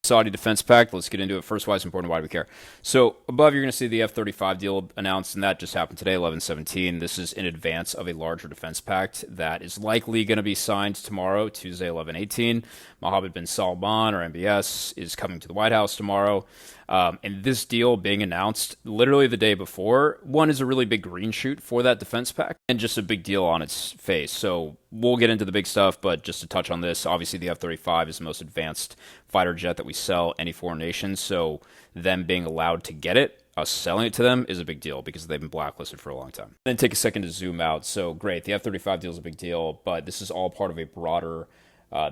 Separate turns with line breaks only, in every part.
Saudi defense pact. Let's get into it. First, why it's important, why do we care? So above, you're going to see the F-35 deal announced, and that just happened today, 11/17. This is in advance of a larger defense pact that is likely going to be signed tomorrow, Tuesday, 11/18. Mohammed bin Salman, or MBS, is coming to the White House tomorrow. And this deal being announced literally the day before, one is a really big green shoot for that defense pact and just a big deal on its face. So we'll get into the big stuff, but just to touch on this, obviously the F-35 is the most advanced fighter jet that we sell any foreign nation. So them being allowed to get it, us selling it to them, is a big deal because they've been blacklisted for a long time. Then take a second to zoom out. So great, the F-35 deal is a big deal, but this is all part of a broader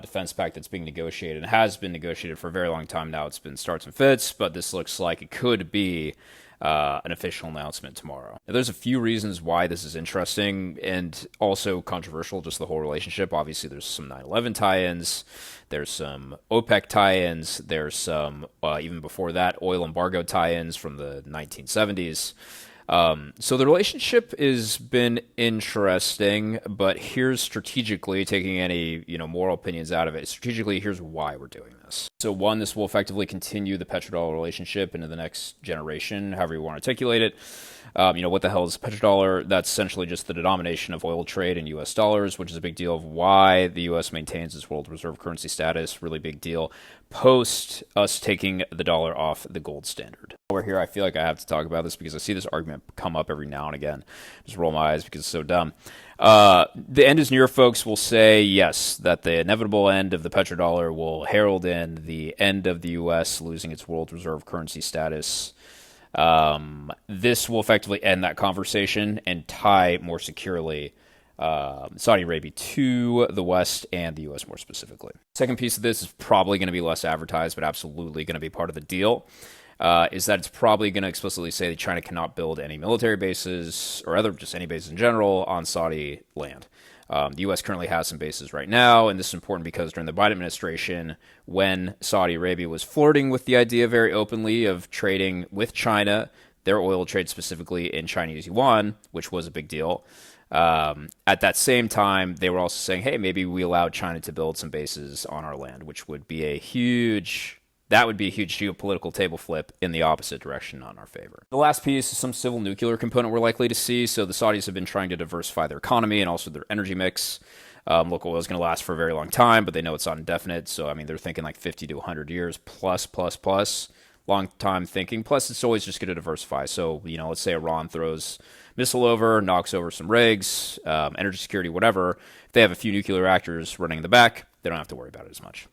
defense pact that's being negotiated and has been negotiated for a very long time now. It's been starts and fits, but this looks like it could be an official announcement tomorrow. Now, there's a few reasons why this is interesting and also controversial, just the whole relationship. Obviously, there's some 9/11 tie-ins. There's some OPEC tie-ins. There's some, even before that, oil embargo tie-ins from the 1970s. So the relationship has been interesting, but here's strategically, taking any moral opinions out of it, strategically, here's why we're doing this. So one, this will effectively continue the petrodollar relationship into the next generation, however you want to articulate it. What the hell is petrodollar? That's essentially just the denomination of oil trade in U.S. dollars, which is a big deal of why the U.S. maintains its world reserve currency status. Really big deal post us taking the dollar off the gold standard. Over here, I feel like I have to talk about this because I see this argument come up every now and again. Just roll my eyes because it's so dumb. The end is near, folks will say, yes, that the inevitable end of the petrodollar will herald in the end of the U.S. losing its world reserve currency status. This will effectively end that conversation and tie more securely Saudi Arabia to the West and the U.S. more specifically. Second piece of this is probably going to be less advertised, but absolutely going to be part of the deal, is that it's probably going to explicitly say that China cannot build any military bases or just any bases in general on Saudi land. The U.S. currently has some bases right now, and this is important because during the Biden administration, when Saudi Arabia was flirting with the idea very openly of trading with China, their oil trade specifically in Chinese yuan, which was a big deal, at that same time, they were also saying, hey, maybe we allow China to build some bases on our land, which would be a huge geopolitical table flip in the opposite direction on our favor. The last piece is some civil nuclear component we're likely to see. So the Saudis have been trying to diversify their economy and also their energy mix. Local oil is going to last for a very long time, but they know it's not indefinite. So, they're thinking like 50 to 100 years plus. Long time thinking. Plus, it's always just going to diversify. So, let's say Iran throws missile over, knocks over some rigs, energy security, whatever. If they have a few nuclear reactors running in the back, they don't have to worry about it as much.